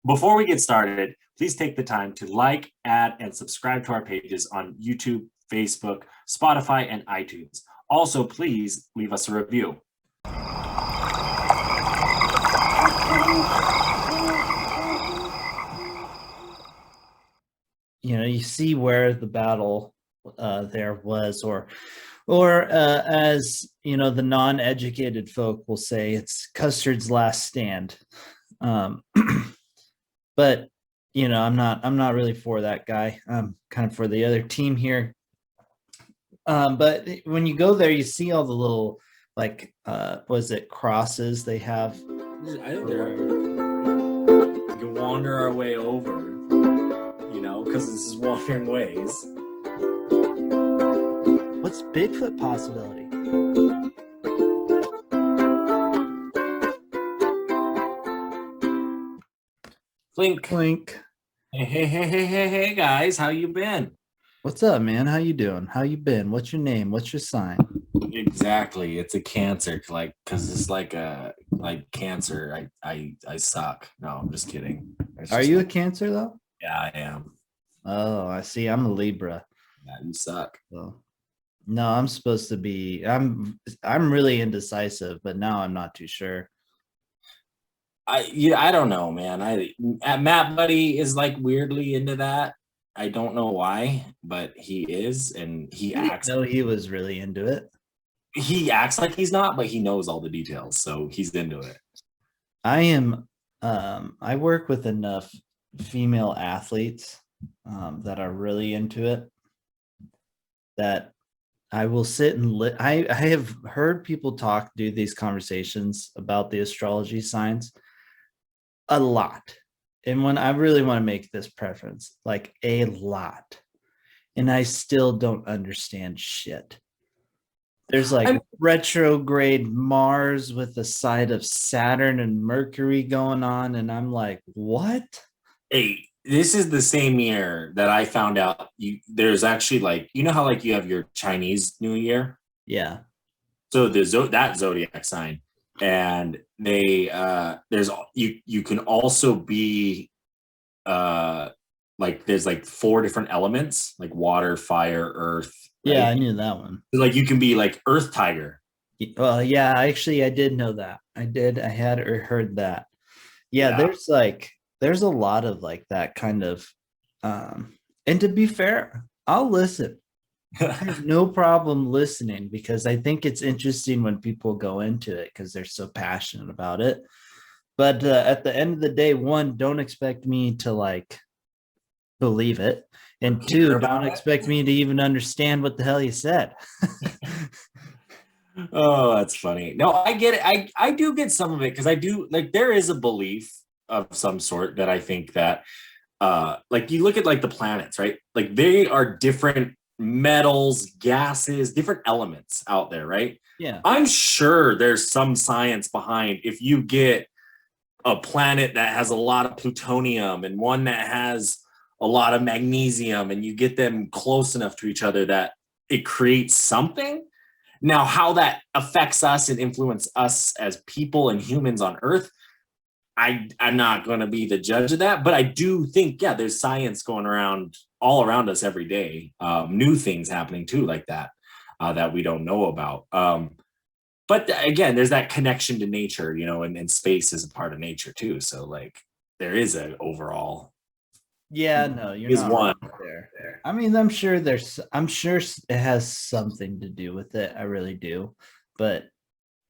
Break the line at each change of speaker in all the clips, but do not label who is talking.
Before we get started, please take the time to like, add, and subscribe to our pages on YouTube, Facebook, Spotify, and iTunes. Also, please leave us a review.
You see where the battle there was, or as the non-educated folk will say, it's Custer's last stand. But I'm not really for that guy. I'm kind of for the other team here. But when you go there, you see all the little was it crosses they have?
I think we can wander our way over, because this is Wandering Ways.
What's Bigfoot possibility?
Clink.
Clink.
Hey, guys, how you been?
What's up, man? How you doing? How you been? What's your name? What's your sign?
Exactly. It's a Cancer, because it's like Cancer. I suck. No, I'm just kidding.
Are you a Cancer though?
Yeah, I am.
Oh, I see. I'm a Libra.
Yeah, you suck.
So, no, I'm supposed to be. I'm really indecisive, but now I'm not too sure.
I don't know, man. Matt Buddy is like weirdly into that. I don't know why, but he is, and he acts.
No, he was really into it.
He acts like he's not, but he knows all the details, so he's into it.
I am. I work with enough female athletes that are really into it that I will sit and I have heard people do these conversations about the astrology signs a lot. And when I really want to make this preference, like a lot, and I still don't understand shit. There's retrograde Mars with the side of Saturn and Mercury going on. And I'm like, what?
Hey, this is the same year that I found out there's actually how you have your Chinese New Year?
Yeah.
So that zodiac sign, and they there's you can also be there's 4 different elements, like water, fire, earth.
Right? Yeah, I knew that one.
So you can be like Earth Tiger.
Well, yeah, actually I did know that. I had heard that. Yeah. There's a lot of that kind of and to be fair, I'll listen. I have no problem listening, because I think it's interesting when people go into it because they're so passionate about it. But at the end of the day, one, don't expect me to believe it, and two, don't expect me to even understand what the hell you said.
Oh, that's funny. No, I get it. I do get some of it, because I do there is a belief of some sort that I think that you look at the planets, right? They are different metals, gases, different elements out there, right?
Yeah.
I'm sure there's some science behind if you get a planet that has a lot of plutonium and one that has a lot of magnesium, and you get them close enough to each other that it creates something. Now, how that affects us and influence us as people and humans on Earth, I'm not going to be the judge of that, but I do think, yeah, there's science going around all around us every day. New things happening too, like that we don't know about. But again, there's that connection to nature, and space is a part of nature too. So there is an overall.
Yeah, no, you're not
one
there. I mean, I'm sure it has something to do with it. I really do. But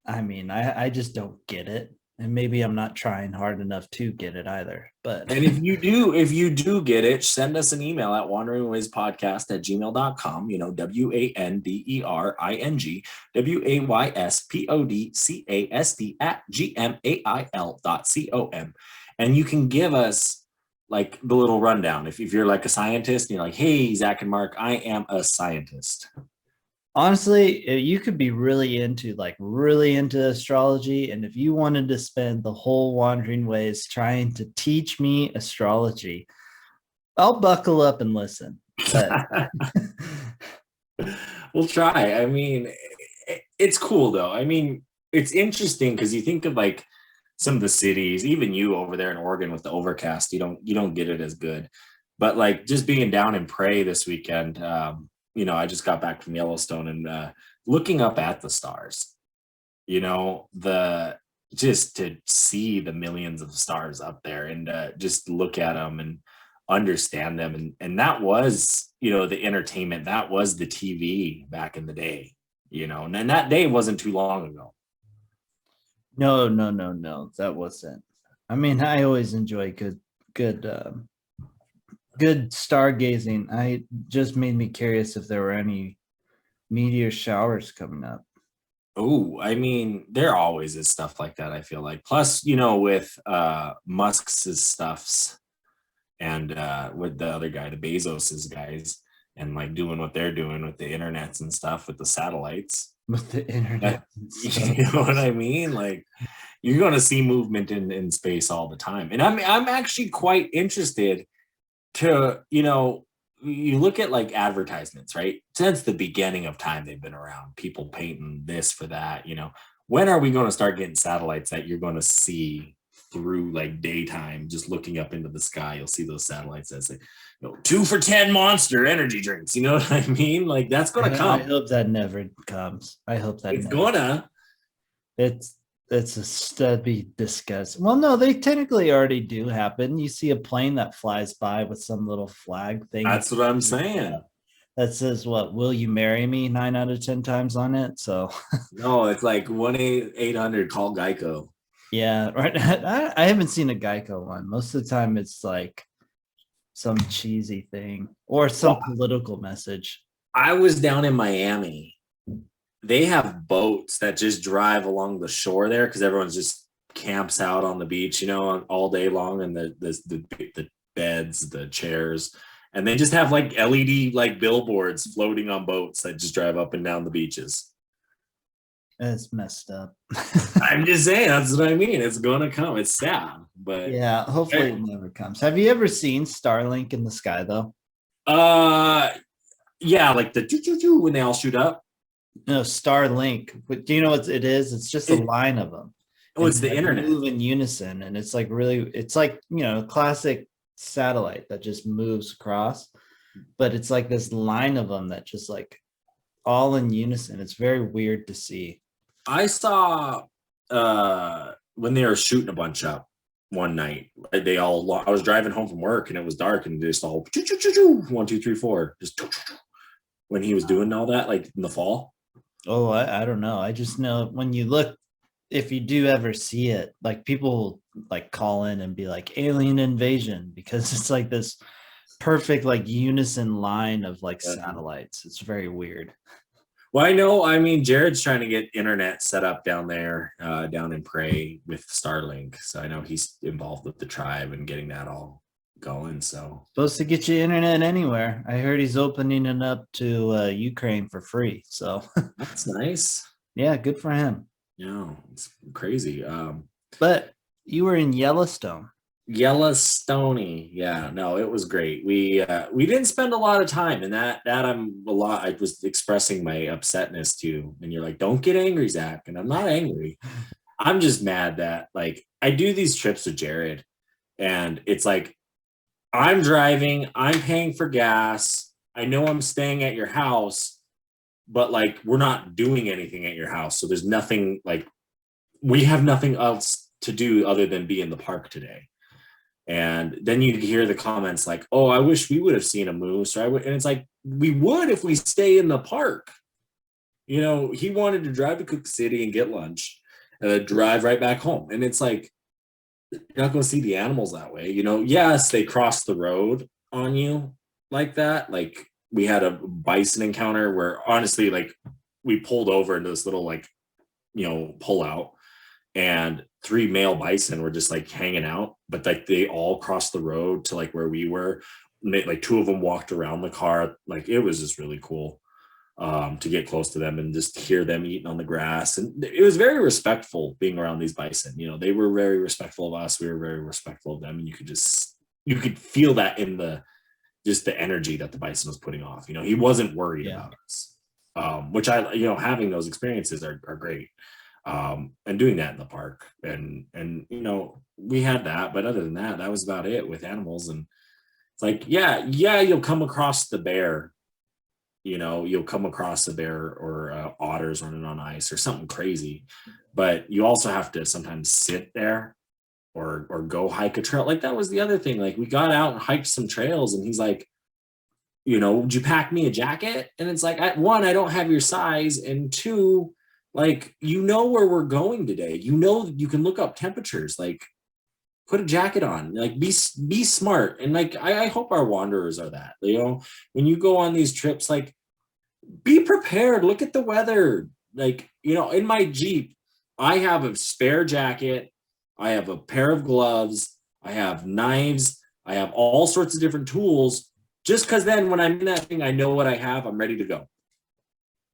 I mean, I just don't get it. And maybe I'm not trying hard enough to get it either. But
and if you do get it, send us an email at wanderingwayspodcast@gmail.com. WANDERINGWAYSPODCAST@gmail.com. And you can give us the little rundown. If you're a scientist, and you're like, hey, Zach and Mark, I am a scientist.
Honestly, you could be really into astrology, and if you wanted to spend the whole Wandering Ways trying to teach me astrology, I'll buckle up and listen.
We'll try. I mean, it's cool though. I mean, it's interesting because you think of some of the cities, even you over there in Oregon with the overcast, you don't get it as good. But like just being down in Prairie this weekend, I just got back from Yellowstone and looking up at the stars, the just to see the millions of stars up there and just look at them and understand them. And that was, the entertainment, that was the TV back in the day, and that day wasn't too long ago.
No, no, no, no. That wasn't. I mean, I always enjoy good good stargazing. I just made me curious if there were any meteor showers coming up.
Oh, I mean, there always is stuff like that, I feel like. Plus, with Musk's stuffs and with the other guy, the Bezos's guys, and like doing what they're doing with the internets and stuff with the satellites.
With the internet.
You know what I mean? Like you're going to see movement in space all the time. And I'm actually quite interested to, you look at like advertisements, right? Since the beginning of time, they've been around, people painting this for that, when are we going to start getting satellites that you're going to see through like daytime, just looking up into the sky? You'll see those satellites that say, 2 for 10 Monster energy drinks. You know what I mean? Like that's going to come.
I hope that never comes. I hope that
it's gonna.
That'd be disgusting. Well, no, they technically already do happen. You see a plane that flies by with some little flag thing.
That's what I'm saying.
That says what? Will you marry me? 9 out of 10 times on it. So
no, it's like 1-800 call Geico.
Yeah, right. I haven't seen a Geico one. Most of the time, it's like some cheesy thing or some political message.
I was down in Miami. They have boats that just drive along the shore there because everyone's just camps out on the beach, all day long, and the beds, the chairs, and they just have like LED like billboards floating on boats that just drive up and down the beaches.
It's messed up.
I'm just saying, that's what I mean. It's gonna come. It's sad, but
yeah, hopefully it never comes. Have you ever seen Starlink in the sky though?
Yeah, like the choo-choo-choo when they all shoot up.
No, Starlink. But do you know what it is? It's just a line of them.
Oh, it's the internet.
Move in unison, and it's like it's like a classic satellite that just moves across, but it's like this line of them that just like all in unison. It's very weird to see.
I saw when they were shooting a bunch up one night. I was driving home from work and it was dark and just all 1, 2, 3, 4 just when he was doing all that, like in the fall.
Oh, I don't know. I just know when you look, if you do ever see it, like people like call in and be like alien invasion because it's like this perfect like unison line of like satellites. It's very weird.
Well, I know. I mean, Jared's trying to get internet set up down there, down in Prairie with Starlink. So I know he's involved with the tribe and getting that all going. So
supposed to get you internet anywhere. I heard he's opening it up to Ukraine for free. So
that's nice.
Yeah, good for him.
Yeah, it's crazy.
But you were in Yellowstone.
Yellowstone. Yeah, no, it was great. We didn't spend a lot of time, and that I was expressing my upsetness to, and you're like, don't get angry, Zach. And I'm not angry. I'm just mad that like I do these trips with Jared, and it's like I'm driving, I'm paying for gas. I know I'm staying at your house, but like we're not doing anything at your house. So there's nothing like we have nothing else to do other than be in the park today. And then you hear the comments like, oh, I wish we would have seen a moose. And it's like, we would if we stay in the park. He wanted to drive to Cook City and get lunch and then drive right back home. And it's like, you're not going to see the animals that way. Yes, they cross the road on you like that. Like we had a bison encounter where honestly, like we pulled over into this little like, pull out. And 3 male bison were just like hanging out, but like they all crossed the road to like where we were. Like 2 of them walked around the car. Like it was just really cool to get close to them and just hear them eating on the grass. And it was very respectful being around these bison. They were very respectful of us. We were very respectful of them. And you could feel that in the energy that the bison was putting off. He wasn't worried about us, which having those experiences are great. and doing that in the park. And you know, we had that, but other than that, that was about it with animals. And it's like, yeah, you'll come across the bear. You know, you'll come across a bear or otters running on ice or something crazy, but you also have to sometimes sit there or go hike a trail. Like that was the other thing. Like we got out and hiked some trails, and he's like, you know, would you pack me a jacket? And it's like, one, I don't have your size, and two, like, you know where we're going today. You know, you can look up temperatures. Like, put a jacket on. Like, be smart. And like, I hope our wanderers are that. You know, when you go on these trips, like, be prepared. Look at the weather. Like, you know, in my Jeep, I have a spare jacket. I have a pair of gloves. I have knives. I have all sorts of different tools. Just because then when I'm in that thing, I know what I have. I'm ready to go.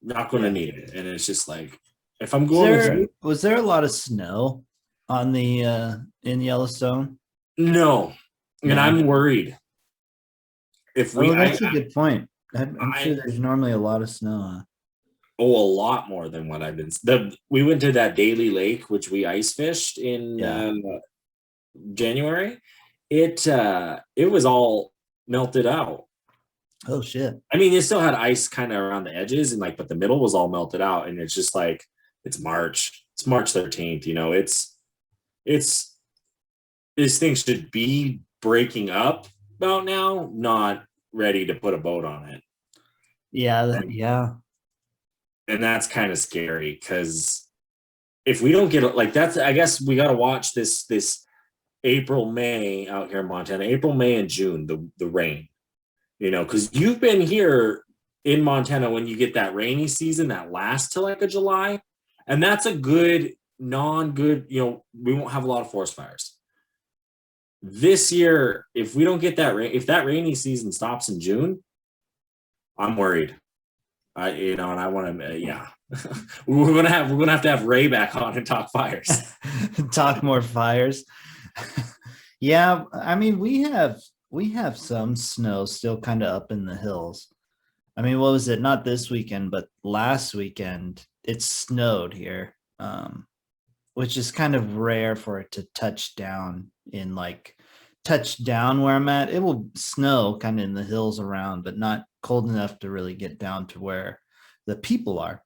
Not going to need it. And it's just like, if I'm going with you,
was there a lot of snow on the in Yellowstone?
No. And I'm worried.
If we, that's a good point. I'm sure there's normally a lot of snow.
A lot more than what I've been. We went to that Daly Lake, which we ice fished in January. It was all melted out.
Oh shit.
I mean, it still had ice kind of around the edges, and like, but the middle was all melted out. And it's just like, it's March 13th, you know, it's this thing should be breaking up about now, not ready to put a boat on it.
Yeah.
And that's kind of scary, because if we don't get like, that's, I guess we got to watch this April, May out here in Montana, April, May, and June, the rain, you know, because you've been here in Montana when you get that rainy season that lasts till like a July, and that's a good, non-good, you know, we won't have a lot of forest fires. This year, if we don't get that rain, if that rainy season stops in June, I'm worried. And I want to, we're gonna have to have Ray back on and talk fires.
Talk more fires. Yeah, I mean, we have some snow still kind of up in the hills. I mean, what was it? Not this weekend, but last weekend it snowed here, which is kind of rare for it to touch down where I'm at. It will snow kind of in the hills around, but not cold enough to really get down to where the people are.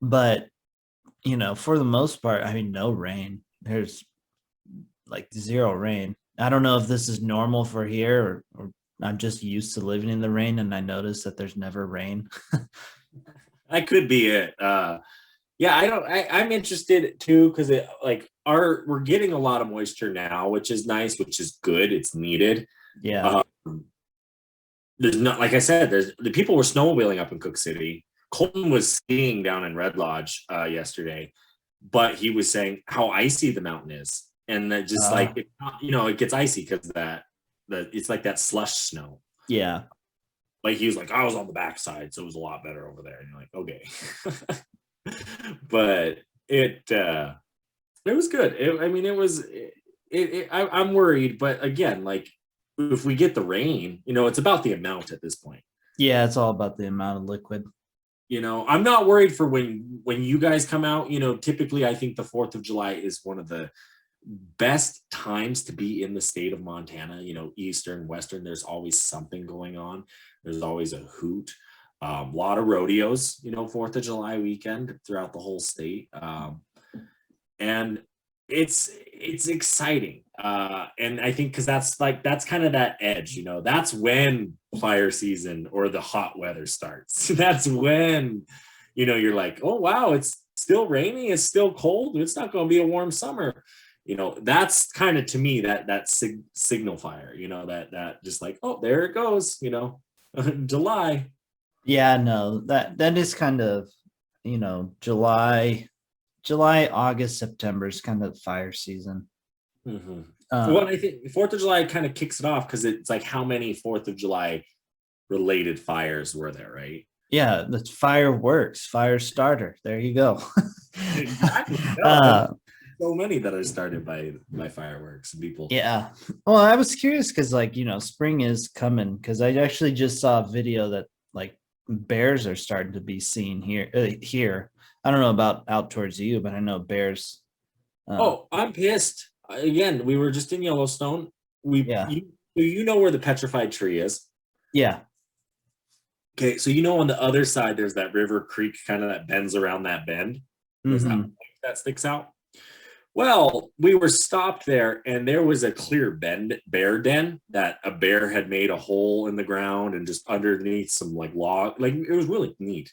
But you know, for the most part, I mean, no rain. There's like zero rain. I don't know if this is normal for here, or I'm just used to living in the rain and I notice that there's never rain.
That could be it. I'm interested too, because we're getting a lot of moisture now, which is nice, which is good. It's needed.
Yeah.
There's not, like I said, the people were snowmobiling up in Cook City. Colton was skiing down in Red Lodge yesterday, but he was saying how icy the mountain is, and that just it gets icy because it's like that slush snow.
Yeah.
Like he was like, I was on the backside, so it was a lot better over there. And you're like, okay. But it was good. I'm worried, but again, like, if we get the rain, you know, it's about the amount at this point.
Yeah, it's all about the amount of liquid.
You know, I'm not worried for when you guys come out. You know, typically I think the 4th of July is one of the best times to be in the state of Montana. You know, Eastern, Western, there's always something going on. There's always a hoot. A lot of rodeos, you know, 4th of July weekend throughout the whole state. And it's exciting. And I think because that's kind of that edge, you know, that's when fire season or the hot weather starts. That's when, you know, you're like, oh wow, it's still rainy, it's still cold, it's not going to be a warm summer. You know, that's kind of, to me, that signal fire, you know, that just like, oh, there it goes, you know. July.
Yeah, no, that is kind of, you know, July, August, September is kind of fire season.
Mm-hmm. Well, I think 4th of July kind of kicks it off, because it's like, how many 4th of July related fires were there, right?
Yeah, that's fireworks, fire starter. There you go.
Exactly. So many that are started by fireworks people.
Yeah. Well, I was curious because, like, you know, spring is coming, because I actually just saw a video that like bears are starting to be seen here. I don't know about out towards you, but I know bears.
Oh, I'm pissed. Again, we were just in Yellowstone.
Yeah.
You know where the petrified tree is.
Yeah.
Okay, so on the other side, there's that river creek kind of that bends around that bend. There's that
Mm-hmm.
point that sticks out. Well, we were stopped there, and there was a clear bear den that a bear had made a hole in the ground and just underneath some like log, like it was really neat.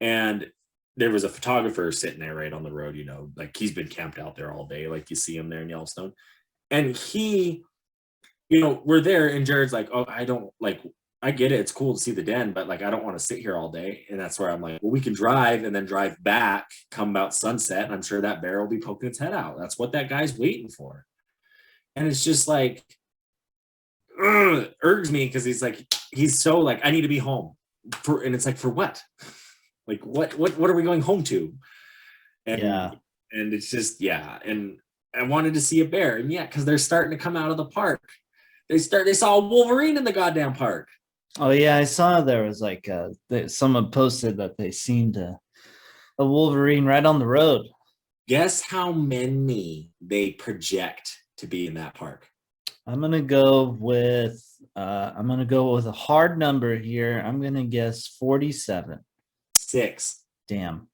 And there was a photographer sitting there right on the road, like he's been camped out there all day, like you see him there in Yellowstone. And he, we're there, and Jared's like, oh, I get it. It's cool to see the den, but like, I don't want to sit here all day. And that's where I'm like, well, we can drive and then drive back, come about sunset. And I'm sure that bear will be poking its head out. That's what that guy's waiting for. And it's just like, irks me because he's so like, I need to be home and it's like, for what? Like, what are we going home to? And it's just, yeah. And I wanted to see a bear. And yeah, because they're starting to come out of the park. They saw a Wolverine in the goddamn park.
Oh yeah, I saw there was like someone posted that they seen a Wolverine right on the road.
Guess how many they project to be in that park?
I'm gonna go with a hard number here. I'm gonna guess 47.
6.
Damn.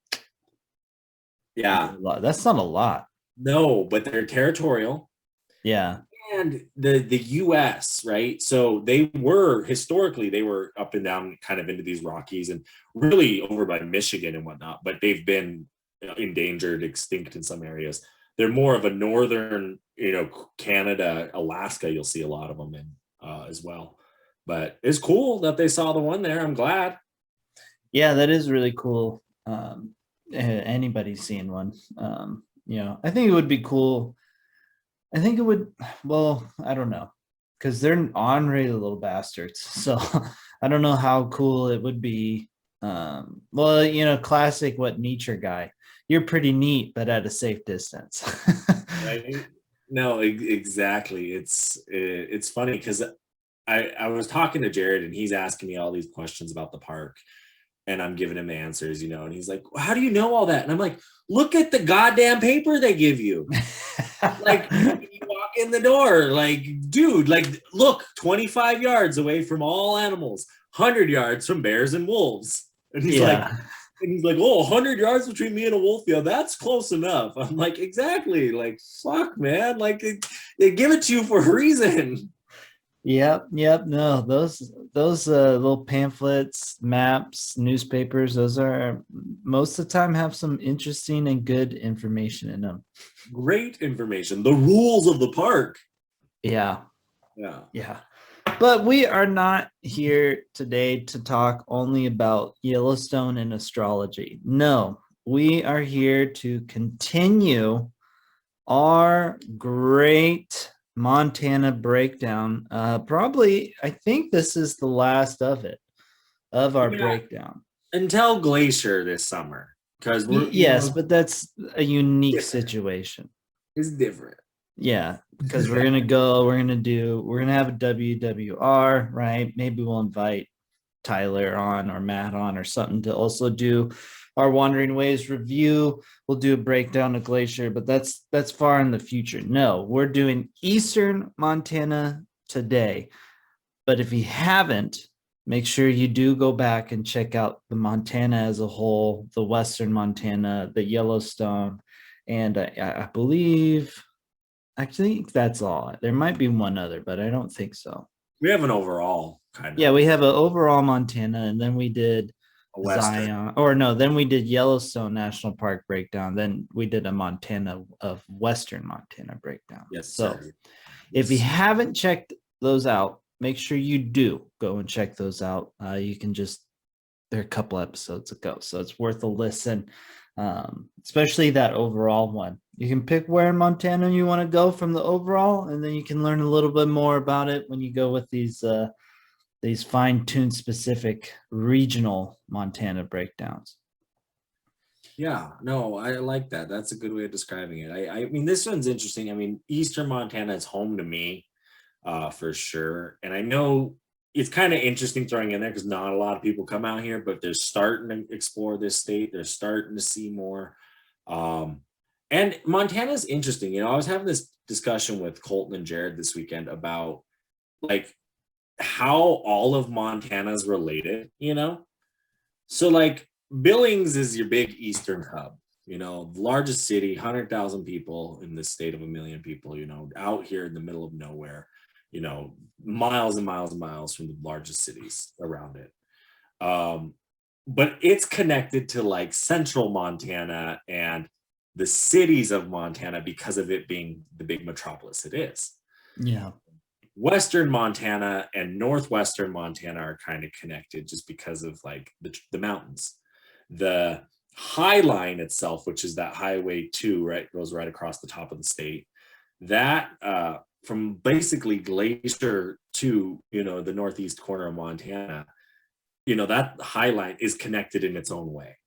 Yeah.
That's not a lot.
No, but they're territorial.
Yeah.
And the US, right? So they were up and down kind of into these Rockies and really over by Michigan and whatnot, but they've been endangered, extinct in some areas. They're more of a northern, Canada, Alaska, you'll see a lot of them in as well. But it's cool that they saw the one there. I'm glad.
Yeah, that is really cool. Anybody's seen one. I think it would be cool. I think it would, well, I don't know, because they're ornery little bastards. So I don't know how cool it would be. Classic what nature guy. You're pretty neat, but at a safe distance.
Right? No, exactly. It's funny because I was talking to Jared and he's asking me all these questions about the park. And I'm giving him the answers, and he's like, well, how do you know all that? And I'm like, look at the goddamn paper they give you. Like, when you walk in the door, like, dude, like, look, 25 yards away from all animals, 100 yards from bears and wolves. And he's like, oh, 100 yards between me and a wolf. Yeah, that's close enough. I'm like, exactly. Like, fuck, man. Like, they give it to you for a reason.
Yep. No, those little pamphlets, maps, newspapers, those are most of the time have some interesting and good information in them.
Great information. The rules of the park.
Yeah. But we are not here today to talk only about Yellowstone and astrology. No, we are here to continue our great Montana breakdown. Probably, I think this is the last of our breakdown.
Until Glacier this summer. Because
but that's a unique situation.
It's different.
Yeah, because we're gonna have a WWR, right? Maybe we'll invite Tyler on or Matt on or something to also do our Wandering Ways review. We'll do a breakdown of Glacier, but that's far in the future. No, we're doing Eastern Montana today. But if you haven't, make sure you do go back and check out the Montana as a whole, the Western Montana, the Yellowstone, and I think that's all. There might be one other, but I don't think so.
We have an overall kind of.
Yeah, we have an overall Montana, and then we did Zion, then we did Yellowstone National Park breakdown. Then we did a Western Montana breakdown.
Yes.
So
sir.
If you haven't checked those out, make sure you do go and check those out. They're a couple episodes ago, so it's worth a listen. Especially that overall one. You can pick where in Montana you want to go from the overall, and then you can learn a little bit more about it when you go with these fine-tuned specific regional Montana breakdowns.
Yeah, no, I like that. That's a good way of describing it. I mean, this one's interesting. I mean, Eastern Montana is home to me, for sure. And I know, it's kind of interesting throwing in there because not a lot of people come out here, but they're starting to explore this state. They're starting to see more. And Montana is interesting. You know, I was having this discussion with Colton and Jared this weekend about like how all of Montana is related, you know? So like Billings is your big eastern hub, you know, the largest city, 100,000 people in this state of 1 million people, you know, out here in the middle of nowhere, you know, miles and miles and miles from the largest cities around it. But it's connected to like central Montana and the cities of Montana because of it being the big metropolis it is.
Yeah.
Western Montana and northwestern Montana are kind of connected just because of like the mountains. The High Line itself, which is that Highway 2, right, goes right across the top of the state. That from basically Glacier to, you know, the northeast corner of Montana, you know, that High Line is connected in its own way.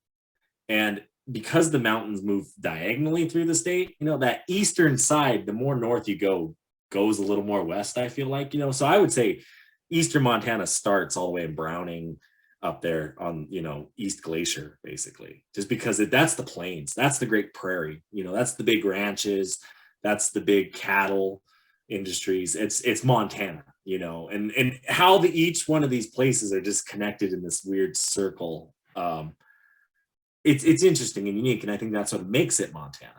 And because the mountains move diagonally through the state, you know, that eastern side, the more north you go, goes a little more west, I feel like, you know. So I would say eastern Montana starts all the way in Browning up there on, you know, East Glacier, basically, just because that's the plains, that's the Great Prairie, you know, that's the big ranches, that's the big cattle industries. It's Montana, you know, and how each one of these places are just connected in this weird circle. It's interesting and unique, and I think that's what makes it Montana.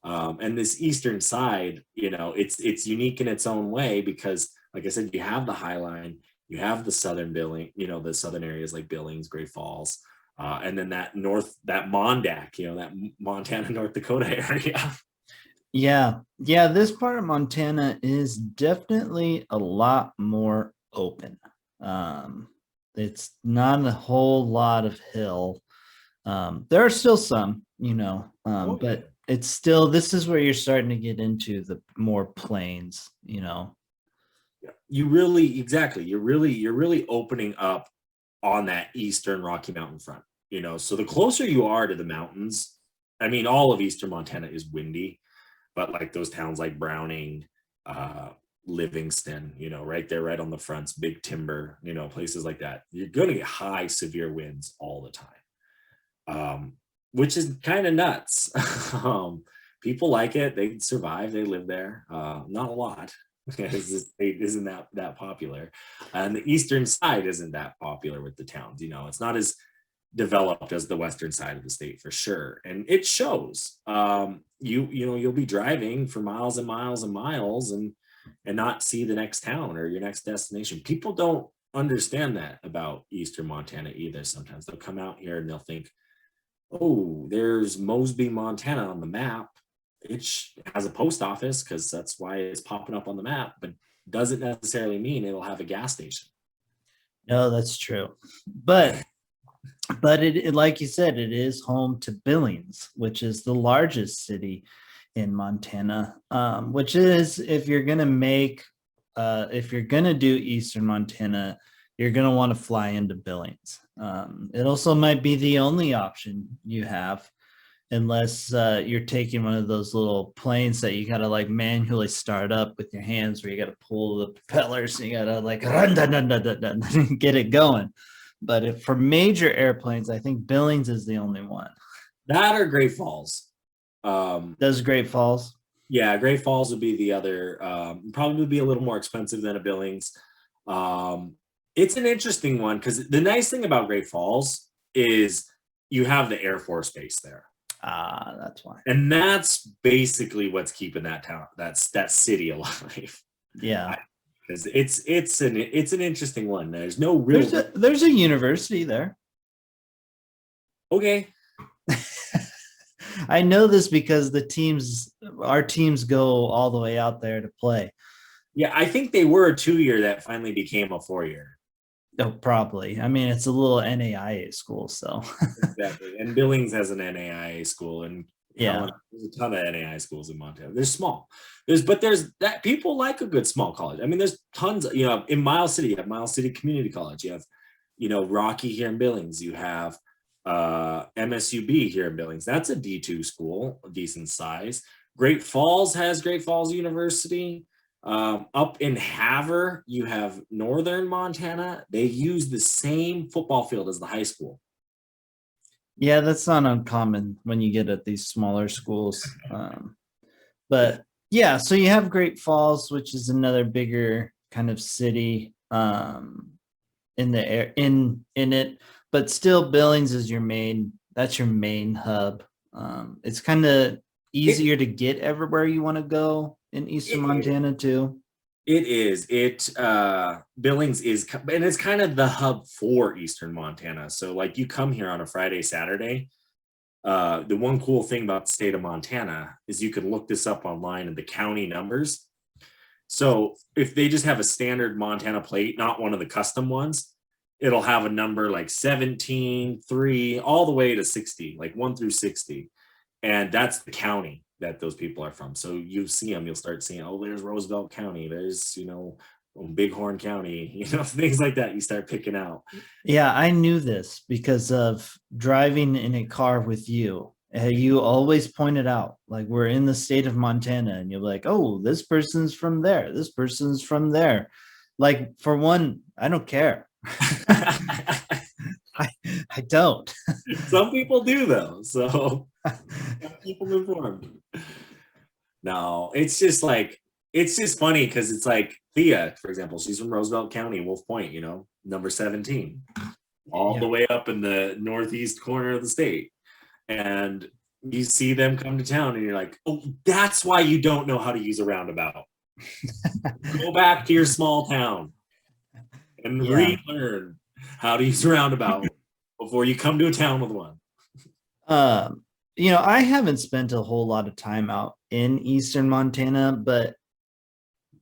And this eastern side, you know, it's unique in its own way because, like I said, you have the High Line, you have the southern Billings, you know, the southern areas like Billings, Great Falls, and then that Mondack, you know, that Montana, North Dakota area.
Yeah. This part of Montana is definitely a lot more open. It's not a whole lot of hill. There are still some, you know, but it's still, this is where you're starting to get into the more plains, you know.
Yeah, you're really opening up on that eastern Rocky Mountain front, you know. So the closer you are to the mountains, I mean, all of eastern Montana is windy, but like those towns like Browning, Livingston, you know, right there, right on the fronts, Big Timber, you know, places like that, you're going to get high, severe winds all the time, which is kind of nuts. People like it. They survive. They live there. Not a lot. It isn't that popular. And the eastern side isn't that popular with the towns. You know, it's not as developed as the western side of the state for sure, and it shows. You know, you'll be driving for miles and miles and miles and not see the next town or your next destination. People don't understand that about eastern Montana either. Sometimes they'll come out here and they'll think, oh, there's Mosby, Montana on the map. It has a post office because that's why it's popping up on the map, but doesn't necessarily mean it'll have a gas station.
No, that's true. But it like you said, it is home to Billings, which is the largest city in Montana, which is, if you're going to do eastern Montana, you're going to want to fly into Billings. It also might be the only option you have, unless you're taking one of those little planes that you got to like manually start up with your hands, where you got to pull the propellers and you got to like get it going. But if for major airplanes, I think Billings is the only one.
That or Great Falls.
Does Great Falls?
Yeah, Great Falls would be the other. Probably be a little more expensive than a Billings. It's an interesting one because the nice thing about Great Falls is you have the Air Force Base there.
That's why.
And that's basically what's keeping that town, that city alive.
Yeah.
Because it's an interesting one. There's no real.
There's a university there.
Okay.
I know this because our teams go all the way out there to play.
Yeah, I think they were a 2-year that finally became a 4-year.
Oh, probably. I mean, it's a little NAIA school, so.
Exactly. And Billings has an NAIA school, and
yeah,
there's a ton of NAIA schools in Montana. They're small. There's that people like a good small college. I mean, there's tons. You know, in Miles City, you have Miles City Community College. You have, you know, Rocky here in Billings. You have MSUB here in Billings. That's a D2 school, a decent size. Great Falls has Great Falls University. Up in Havre, you have northern Montana. They use the same football field as the high school.
Yeah, that's not uncommon when you get at these smaller schools. But yeah, so you have Great Falls, which is another bigger kind of city in the air in it, but still Billings is your main, that's your main hub. It's kind of easier to get everywhere you want to go in eastern Montana too.
It is. Billings is, and it's kind of the hub for Eastern Montana. So like you come here on a Friday, Saturday. The one cool thing about the state of Montana is you can look this up online and the county numbers. So if they just have a standard Montana plate, not one of the custom ones, it'll have a number like 17, 3, all the way to 60, like 1 through 60. And that's the county that those people are from. So you see them, you'll start seeing, oh, there's Roosevelt County, there's, Bighorn County, things like that you start picking out.
Yeah, I knew this because of driving in a car with you. You always pointed out, like, we're in the state of Montana, and you're like, oh, this person's from there, this person's from there. Like, for one, I don't care. I don't.
Some people do though, so keep them informed. No, it's just funny because it's like Thea, for example, she's from Roosevelt County, Wolf Point, number 17, all the way up in the northeast corner of the state. And you see them come to town and you're like, oh, that's why you don't know how to use a roundabout. Go back to your small town and relearn how to use a roundabout before you come to a town with one.
I haven't spent a whole lot of time out in eastern Montana, but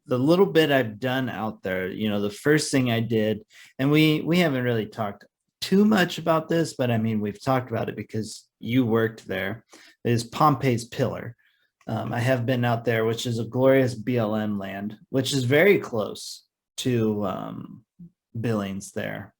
the little bit I've done out there, the first thing I did, and we haven't really talked too much about this, but I mean, we've talked about it because you worked there, is Pompeys Pillar. I have been out there, which is a glorious BLM land, which is very close to Billings there.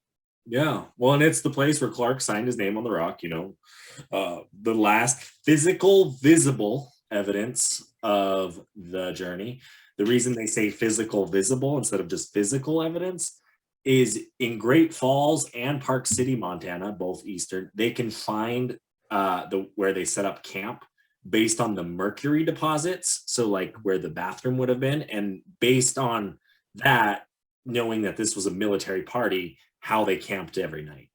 Yeah, well, and it's the place where Clark signed his name on the rock, the last physical, visible evidence of the journey. The reason they say physical, visible instead of just physical evidence is in Great Falls and Park City, Montana, both eastern, they can find where they set up camp based on the mercury deposits. So like where the bathroom would have been, and based on that, knowing that this was a military party, how they camped every night.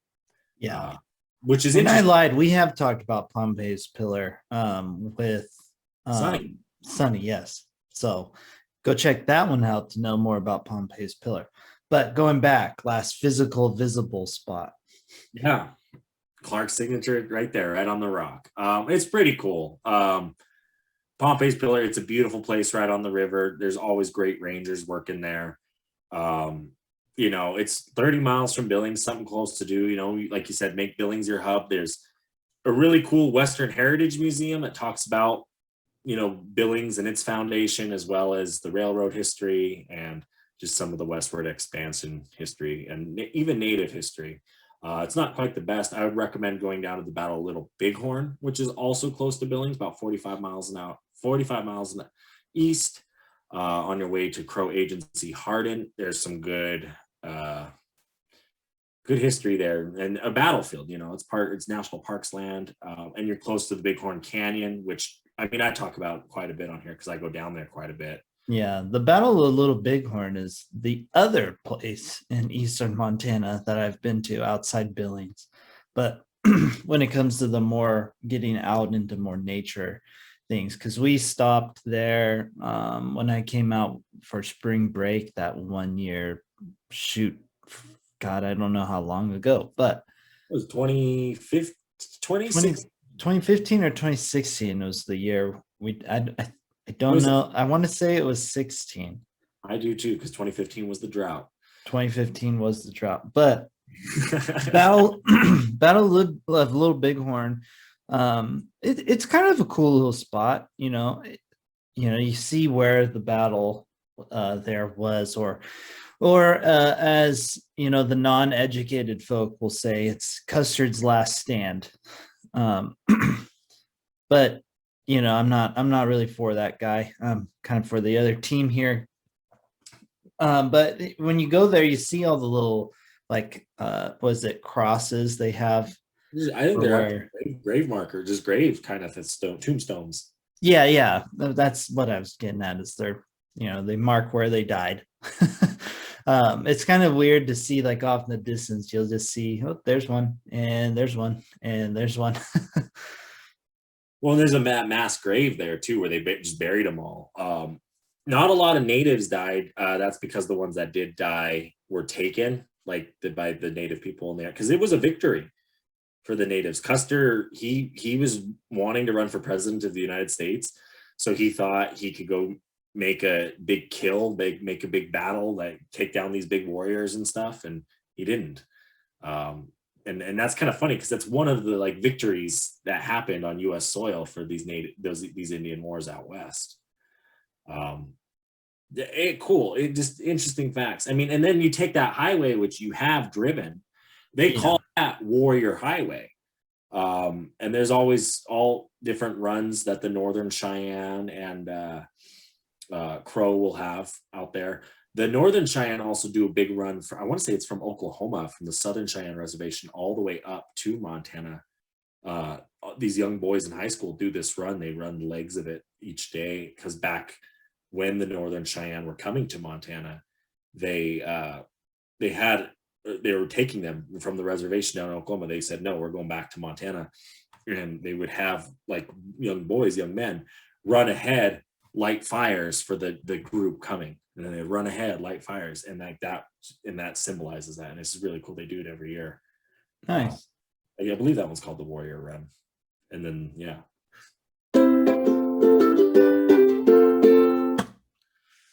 Yeah.
Which is
interesting. I lied. We have talked about Pompeys Pillar with Sunny, yes. So go check that one out to know more about Pompeys Pillar. But going back, last physical visible spot.
Yeah. Clark's signature right there, right on the rock. It's pretty cool. Pompeys Pillar, it's a beautiful place right on the river. There's always great rangers working there. It's 30 miles from Billings, something close to do, like you said, make Billings your hub. There's a really cool Western Heritage Museum that talks about, Billings and its foundation, as well as the railroad history and just some of the westward expansion history and even native history. It's not quite the best. I would recommend going down to the Battle of Little Bighorn, which is also close to Billings, about 45 miles in the east. On your way to Crow Agency Hardin, there's some good history there, and a battlefield. It's national parks land, and you're close to the Bighorn Canyon, which I talk about quite a bit on here because I go down there quite a bit.
Yeah, the Battle of Little Bighorn is the other place in eastern Montana that I've been to outside Billings. But when it comes to the more getting out into more nature things, because we stopped there when I came out for spring break that one year. God, I don't know how long ago, but
it was
2015 or 2016 was the year I don't know. I want to say it was 16.
I do too, because 2015 was the drought.
2015 was the drought, but Battle of Little Bighorn. It's kind of a cool little spot. You see where the battle there was, or as the non-educated folk will say, it's Custer's last stand. But I'm not really for that guy. I'm kind of for the other team here. But when you go there, you see all the little like was it crosses they have
I think
for
they're
where
actually grave marker, just grave kind of tombstones.
yeah, that's what I was getting at is they're they mark where they died. It's kind of weird to see like off in the distance, you'll just see, oh, there's one, and there's one, and there's one.
Well, there's a mass grave there too, where they just buried them all. Not a lot of natives died. That's because the ones that did die were taken, like by the native people in there, because it was a victory for the natives. Custer, he was wanting to run for president of the United States, so he thought he could go make a big kill, make a big battle, like take down these big warriors and stuff, and he didn't. And that's kind of funny because that's one of the like victories that happened on U.S. soil for these these Indian wars out west. Cool. It just interesting facts. I mean, and then you take that highway which you have driven, they call that Warrior Highway. And there's always all different runs that the Northern Cheyenne and Crow will have out there. The Northern Cheyenne also do a big run for, I want to say it's from Oklahoma, from the Southern Cheyenne Reservation all the way up to Montana. These young boys in high school do this run. They run legs of it each day because back when the Northern Cheyenne were coming to Montana, they were taking them from the reservation down in Oklahoma. They said, no, we're going back to Montana. And they would have like young boys, young men run ahead, light fires for the group coming. And then they run ahead, light fires. And like that, and that symbolizes that. And it's really cool. They do it every year.
Nice.
I believe that one's called the Warrior Run. And then, yeah.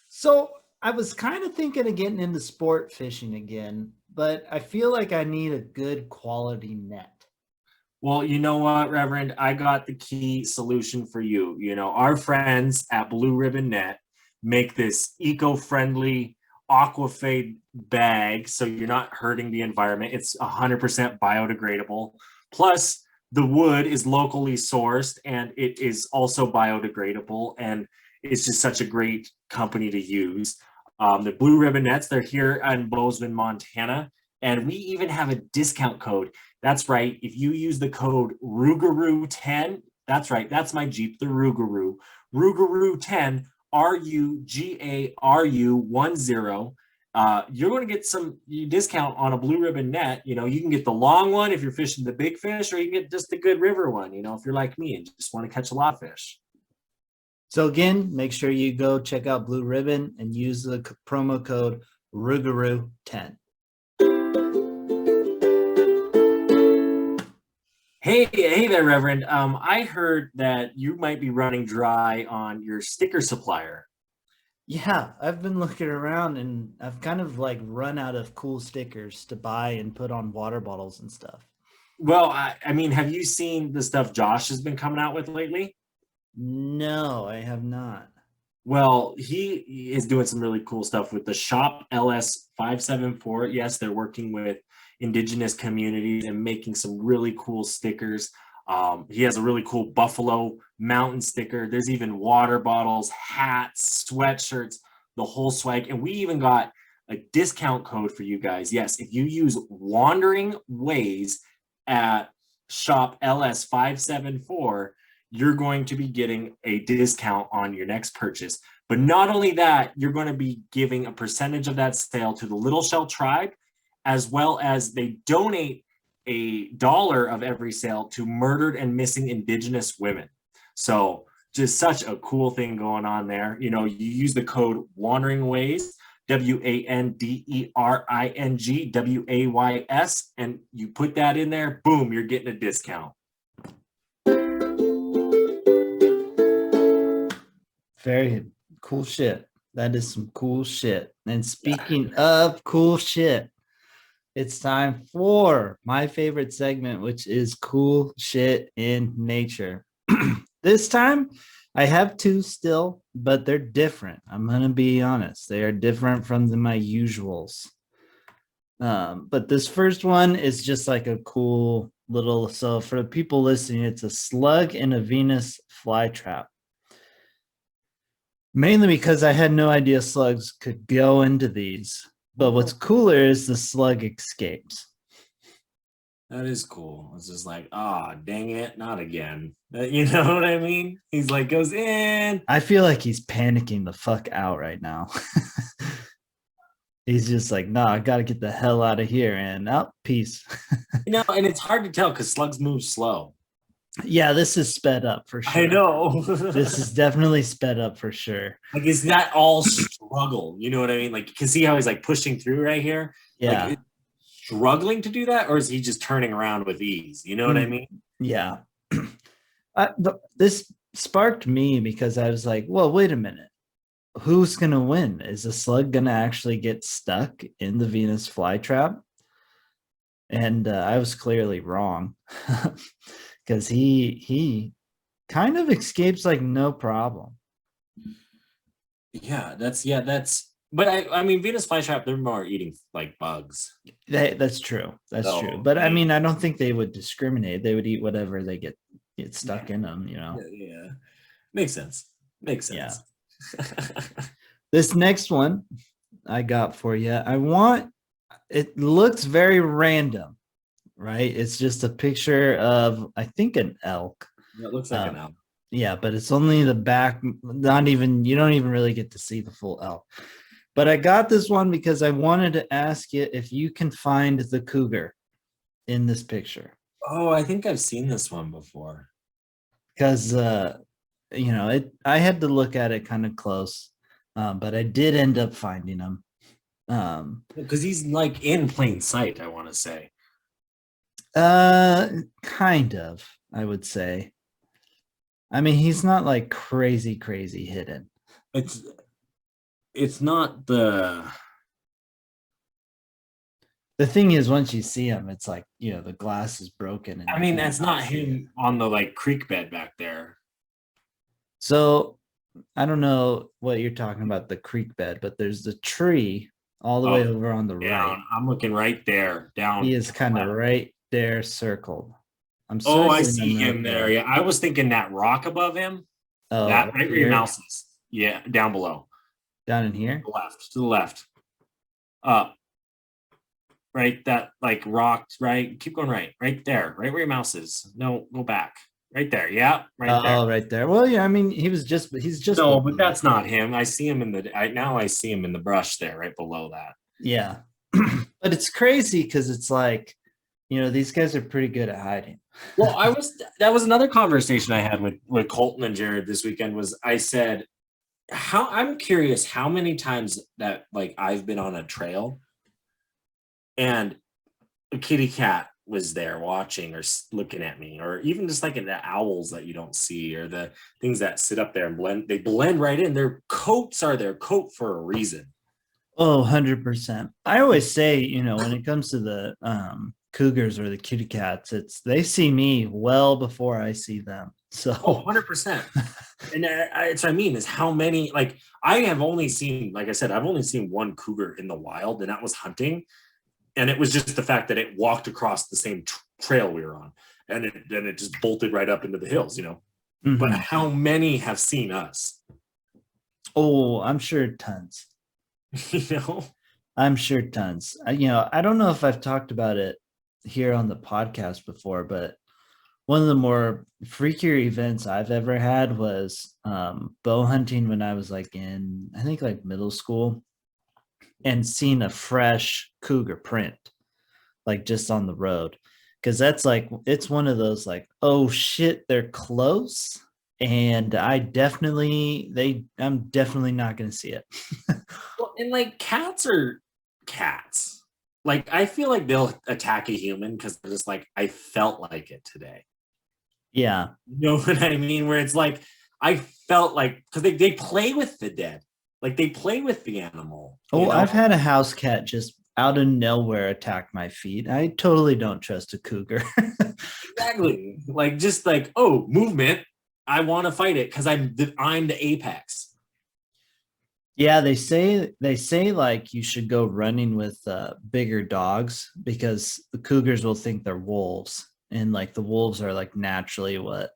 So I was kind of thinking of getting into sport fishing again, but I feel like I need a good quality net.
Well, you know what, Reverend? I got the key solution for you. You know, our friends at Blue Ribbon Net make this eco-friendly aquafade bag, so you're not hurting the environment. It's 100% biodegradable. Plus, the wood is locally sourced, and it is also biodegradable, and it's just such a great company to use. The Blue Ribbon Nets, they're here in Bozeman, Montana, and we even have a discount code. That's right. If you use the code Rougarou10, that's right. That's my Jeep, the Rougarou. Rougarou10, RUGARU10. You're going to get some discount on a Blue Ribbon net. You know, you can get the long one if you're fishing the big fish, or you can get just the good river one, you know, if you're like me and just want to catch a lot of fish.
So again, make sure you go check out Blue Ribbon and use the promo code Rougarou10.
Hey there, Reverend. I heard that you might be running dry on your sticker supplier.
Yeah, I've been looking around and I've kind of like run out of cool stickers to buy and put on water bottles and stuff.
Well, I mean, have you seen the stuff Josh has been coming out with lately?
No, I have not.
Well, he is doing some really cool stuff with the Shop LS 574. Yes, they're working with indigenous communities and making some really cool stickers. He has a really cool Buffalo Mountain sticker. There's even water bottles, hats, sweatshirts, the whole swag. And we even got a discount code for you guys. Yes, if you use Wandering Ways at Shop LS 574, you're going to be getting a discount on your next purchase. But not only that, you're going to be giving a percentage of that sale to the Little Shell Tribe, as well as they donate $1 of every sale to murdered and missing Indigenous women. So just such a cool thing going on there. You know, you use the code Wandering Ways, WANDERING WAYS, and you put that in there, boom, you're getting a discount.
Very cool shit. That is some cool shit. And speaking of cool shit, it's time for my favorite segment, which is cool shit in nature. This time, I have two still, but they're different. I'm going to be honest. They are different from my usuals. But this first one is just like a cool little, so for the people listening, it's a slug in a Venus flytrap. Mainly because I had no idea slugs could go into these. But what's cooler is the slug escapes.
That is cool. It's just like, dang it, not again. You know what I mean? He's like, goes in.
I feel like he's panicking the fuck out right now. He's just like, nah, I gotta get the hell out of here and out. Peace.
And it's hard to tell because slugs move slow.
Yeah, this is sped up for sure.
I know.
This is definitely sped up for sure.
like, is that all struggle? You know what I mean? Like, you can see how he's like pushing through right here.
Yeah.
Like, struggling to do that, or is he just turning around with ease? You know what I mean?
Yeah. This sparked me because I was like, well, wait a minute. Who's going to win? Is the slug going to actually get stuck in the Venus flytrap? And I was clearly wrong because he kind of escapes like no problem.
But I mean, Venus flytrap, they're more eating like bugs.
That's true. That's true. But I mean, I don't think they would discriminate. They would eat whatever they get stuck in them, you know?
Yeah. Makes sense.
Yeah. This next one I got for you. It looks very random, right? It's just a picture of, I think, an elk.
It looks like an elk.
Yeah, but it's only the back, you don't even really get to see the full elk. But I got this one because I wanted to ask you if you can find the cougar in this picture.
Oh, I think I've seen this one before.
Because, I had to look at it kind of close, but I did end up finding him.
Because he's like in plain sight, I want to say.
Kind of, I would say. I mean, he's not like crazy hidden.
It's not the
thing is, once you see him, it's like, the glass is broken.
And I mean, that's not him on the like creek bed back there.
So I don't know what you're talking about, the creek bed, but there's the tree all the way over on the right.
I'm looking right there down.
He is kind of right there circled.
I see him there. Yeah, I was thinking that rock above him. Oh, that right where your mouse is. Yeah, down below.
Down in here?
To the left. Up. Right, that like rocked, right? Keep going right there, right where your mouse is. No, go back. Right there. Yeah, right there.
Oh, right there. Well, yeah, I mean, he's just
No, but that's not him. I see him I see him in the brush there, right below that.
Yeah. But it's crazy because it's like, these guys are pretty good at hiding.
Well, that was another conversation I had with Colton and Jared this weekend. Was I said, I'm curious how many times that like I've been on a trail and a kitty cat was there watching or looking at me, or even just like the owls that you don't see, or the things that sit up there and blend right in. Their coats are their coat for a reason.
Oh, 100%. I always say, when it comes to the cougars or the kitty cats, they see me well before I see them. So
100%. And it's what I mean is how many, like I have only seen, like I said, I've only seen one cougar in the wild, and that was hunting. And it was just the fact that it walked across the same trail we were on, and it just bolted right up into the hills, Mm-hmm. But how many have seen us?
Oh, I'm sure tons. I'm sure tons. I don't know if I've talked about it here on the podcast before, but one of the more freakier events I've ever had was bow hunting when I was like in, I think like middle school, and seen a fresh cougar print, like just on the road. Because that's like, it's one of those like, oh shit, they're close. And I'm definitely not going to see it.
Well, and like cats are cats. Like, I feel like they'll attack a human because they're just like, I felt like it today.
Yeah.
You know what I mean? Where it's like, I felt like, because they play with the dead. Like, they play with the animal.
Oh, I've had a house cat just out of nowhere attack my feet. I totally don't trust a cougar.
Exactly. Like, just like, oh, movement. I want to fight it because I'm the apex.
Yeah, they say like you should go running with bigger dogs because the cougars will think they're wolves, and like the wolves are like naturally what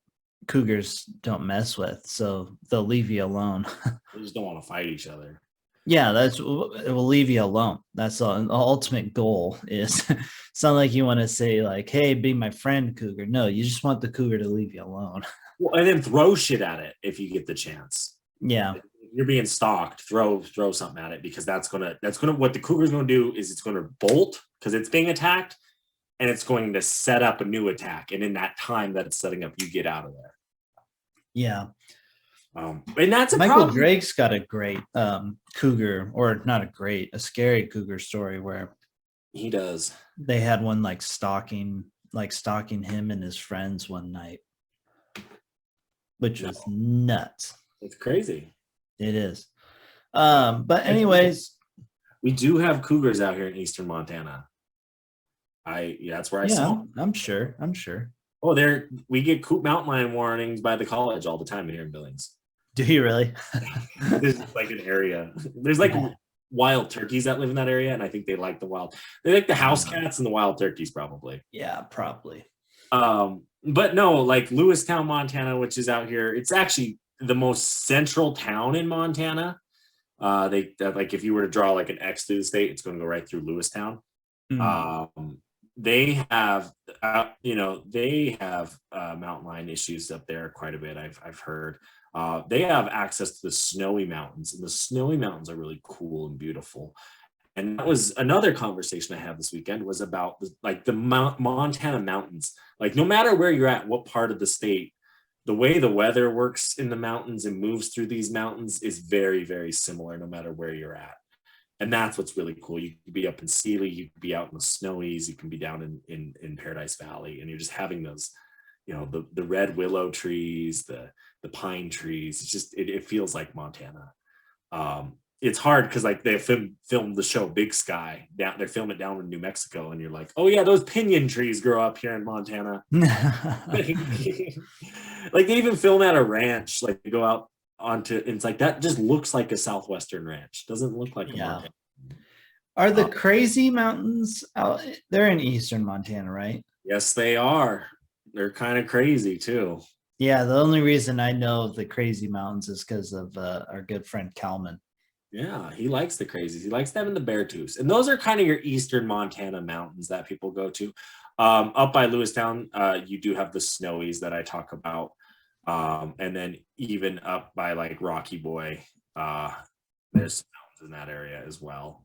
cougars don't mess with, so they'll leave you alone.
They just don't want to fight each other.
Yeah, it will leave you alone. That's all. The ultimate goal is it's not like you want to say like, "Hey, be my friend, cougar." No, you just want the cougar to leave you alone.
Well, and then throw shit at it if you get the chance.
Yeah,
If you're being stalked, throw something at it, because that's gonna what the cougar's gonna do is it's gonna bolt because it's being attacked, and it's going to set up a new attack. And in that time that it's setting up, you get out of there.
yeah.
And that's a
Michael
problem.
Drake's got a great cougar, or not a scary cougar story where
He does.
they had one like stalking him and his friends one night, which was nuts.
It's crazy.
It is. But anyways,
we do have cougars out here in eastern Montana. That's where I saw them.
I'm sure.
Oh, we get mountain lion warnings by the college all the time here in Billings.
Do you really?
There's like an area. There's like wild turkeys that live in that area, and I think they like the house cats and the wild turkeys probably.
Yeah, probably.
But no, like Lewistown, Montana, which is out here, it's actually the most central town in Montana. Like if you were to draw like an X through the state, it's going to go right through Lewistown. They have mountain lion issues up there quite a bit. I've heard. They have access to the snowy mountains, and the snowy mountains are really cool and beautiful. And that was another conversation I had this weekend, was about the Montana mountains. Like no matter where you're at, what part of the state, the way the weather works in the mountains and moves through these mountains is very, very similar no matter where you're at. And that's what's really cool. You could be up in Sealy, you could be out in the Snowies, you can be down in Paradise Valley, and you're just having those, the red willow trees, the pine trees. It's just, it feels like Montana. It's hard because like they filmed the show Big Sky down, they film it down in New Mexico, and you're like, oh yeah, those pinyon trees grow up here in Montana. Like they even film at a ranch, like they go out onto, it's like that just looks like a southwestern ranch. Doesn't look like a Montana.
Are the crazy mountains out? They're in eastern Montana, right?
Yes, they are. They're kind of crazy too.
Yeah, the only reason I know of the crazy mountains is because of our good friend Kalman.
Yeah, he likes the crazies. He likes them in the Beartooths. And those are kind of your eastern Montana mountains that people go to. Up by Lewistown, you do have the Snowies that I talk about. And then even up by like Rocky Boy, there's mountains in that area as well.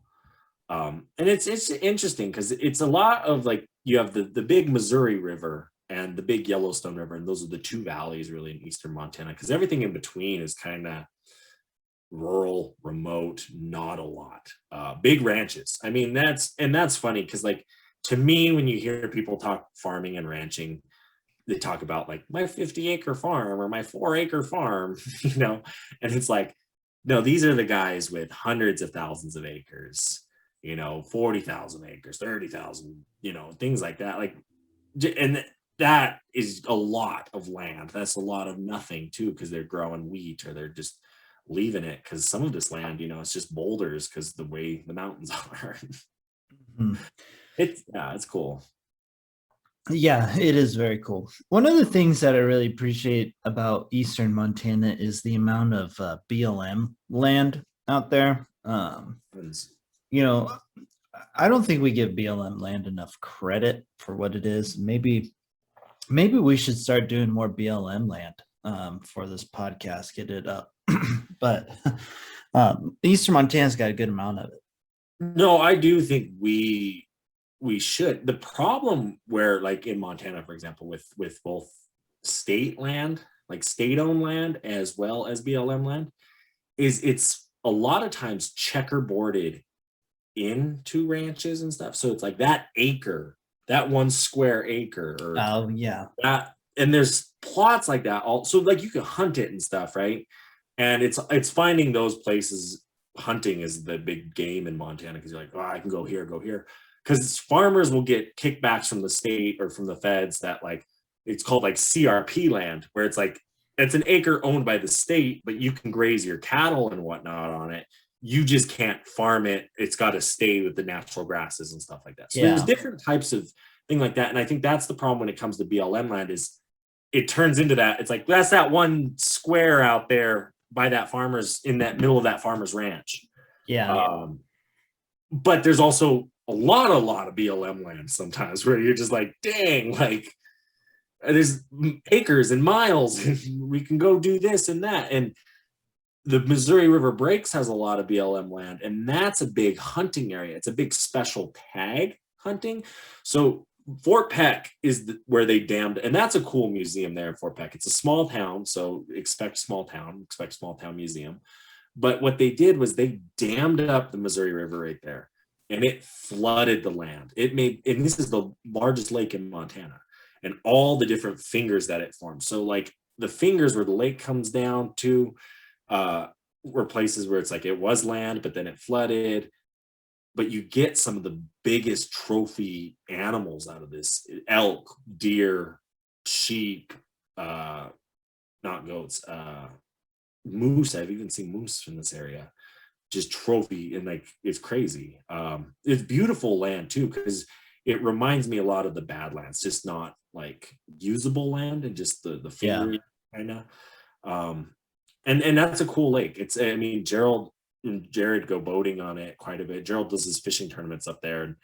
And it's interesting because it's a lot of like, you have the big Missouri River and the big Yellowstone River. And those are the two valleys really in eastern Montana, because everything in between is kind of rural, remote, not a lot. Big ranches. I mean, that's funny because like to me, when you hear people talk farming and ranching, they talk about like my 50-acre farm or my 4-acre farm, and it's like, no, these are the guys with hundreds of thousands of acres, 40,000 acres, 30,000, things like that. Like, and that is a lot of land. That's a lot of nothing too, because they're growing wheat or they're just leaving it, because some of this land, it's just boulders because the way the mountains are. It's cool.
Yeah, it is very cool. One of the things that I really appreciate about eastern Montana is the amount of BLM land out there. I don't think we give BLM land enough credit for what it is. Maybe we should start doing more BLM land for this podcast, get it up. But eastern Montana's got a good amount of it.
No, I do think we should. The problem where, like in Montana, for example, with both state land, like state-owned land, as well as BLM land, is it's a lot of times checkerboarded into ranches and stuff. So it's like that 1 square acre, or that, and there's plots like that. So like you can hunt it and stuff, right? And it's finding those places. Hunting is the big game in Montana, because you're like, oh, I can go here, because farmers will get kickbacks from the state or from the feds that like, it's called like CRP land, where it's like, it's an acre owned by the state, but you can graze your cattle and whatnot on it. You just can't farm it. It's got to stay with the natural grasses and stuff like that. So there's different types of thing like that. And I think that's the problem when it comes to BLM land, is it turns into that. It's like, that's that one square out there by that farmer's, in that middle of that farmer's ranch.
Yeah.
But there's also a lot of BLM land sometimes where you're just like, dang, like there's acres and miles and we can go do this and that. And the Missouri River Breaks has a lot of BLM land, and that's a big hunting area. It's a big special tag hunting. So Fort Peck is where they dammed, and that's a cool museum there in Fort Peck. It's a small town, so expect small town museum. But what they did was they dammed up the Missouri River right there, and it flooded the land. And this is the largest lake in Montana, and all the different fingers that it forms. So like the fingers where the lake comes down to were places where it's like it was land, but then it flooded. But you get some of the biggest trophy animals out of this: elk, deer, sheep, not goats, moose. I've even seen moose in this area, just trophy, and like it's crazy. It's beautiful land too, because it reminds me a lot of the Badlands, just not like usable land and just the finger kind of. And that's a cool lake. It's, I mean, Gerald and Jared go boating on it quite a bit. Gerald does his fishing tournaments up there, and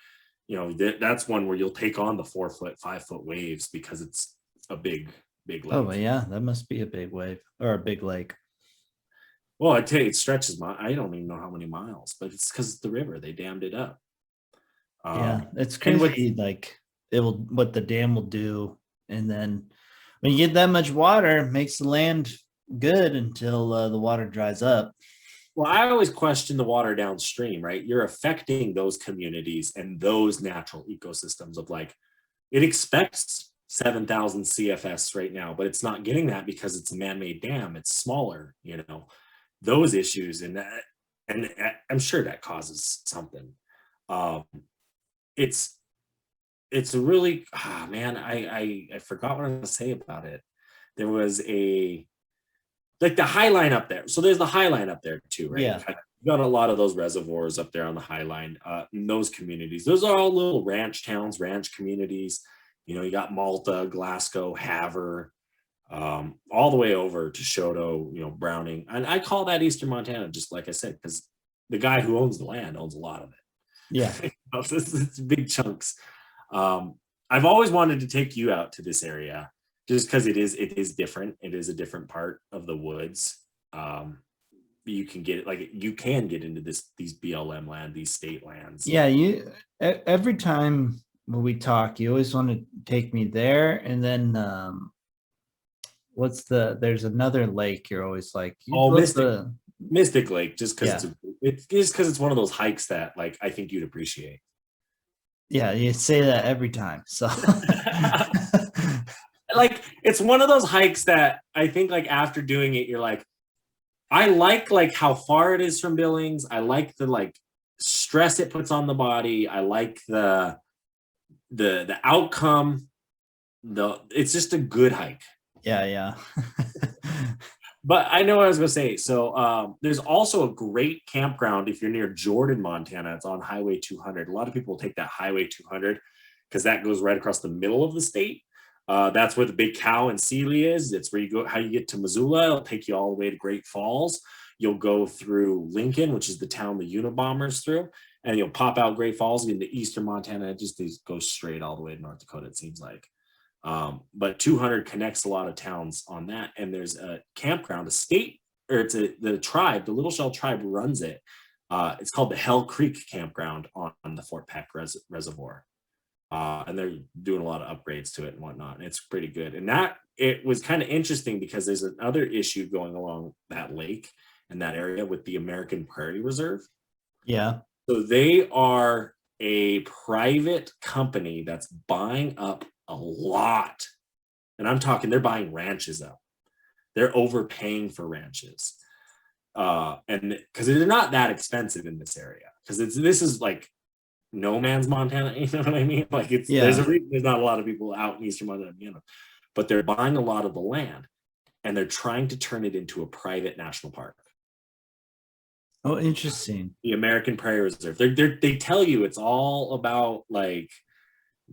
you know that's one where you'll take on the 4 foot, 5 foot waves because it's a big lake.
Oh, yeah, that must be a big wave or a big lake.
Well, I tell you, it stretches I don't even know how many miles, but it's because the river, they dammed it up.
Yeah, it's crazy. Like what the dam will do, and then when you get that much water, it makes the land good until the water dries up.
Well, I always question the water downstream, right? You're affecting those communities and those natural ecosystems of like, it expects 7,000 CFS right now, but it's not getting that because it's a man-made dam. It's smaller, you know, those issues, and I'm sure that causes something. It's a really, man, I forgot what I was going to say about it. There was like the High Line up there. So there's the High Line up there too, right?
Yeah.
You got a lot of those reservoirs up there on the High Line, in those communities. Those are all little ranch towns, ranch communities. You know, you got Malta, Glasgow, Havre, all the way over to Choteau, you know, Browning. And I call that Eastern Montana, just like I said, because the guy who owns the land owns a lot of it.
Yeah.
It's big chunks. I've always wanted to take you out to this area, just because it is different. It is a different part of the woods. You can get into these BLM land, these state lands.
Yeah, every time when we talk, you always want to take me there, and then there's another lake you're always like,
Mystic Lake, just because it's one of those hikes that like I think you'd appreciate.
Yeah, you say that every time. So
like it's one of those hikes that I think like after doing it, you're like, I like how far it is from Billings. I like the like stress it puts on the body. I like the outcome. It's just a good hike.
Yeah.
But I know what I was going to say. So there's also a great campground if you're near Jordan, Montana. It's on Highway 200. A lot of people take that Highway 200 because that goes right across the middle of the state. That's where the Big Cow and Sealy is. It's where you go, how you get to Missoula. It'll take you all the way to Great Falls. You'll go through Lincoln, which is the town the Unabombers through, and you'll pop out Great Falls into Eastern Montana. It just goes straight all the way to North Dakota, it seems like. But 200 connects a lot of towns on that. And there's a campground, the tribe, the Little Shell tribe runs it. It's called the Hell Creek Campground on the Fort Peck Reservoir. And they're doing a lot of upgrades to it and whatnot. And it's pretty good. And it was kind of interesting because there's another issue going along that lake and that area with the American Prairie Reserve.
Yeah.
So they are a private company that's buying up a lot. And I'm talking, they're buying ranches up. They're overpaying for ranches. And because they're not that expensive in this area. Because this is like no man's Montana, you know what I mean? Like there's a reason there's not a lot of people out in Eastern Montana, but they're buying a lot of the land and they're trying to turn it into a private national park.
Oh, interesting.
The American Prairie Reserve. They tell you it's all about like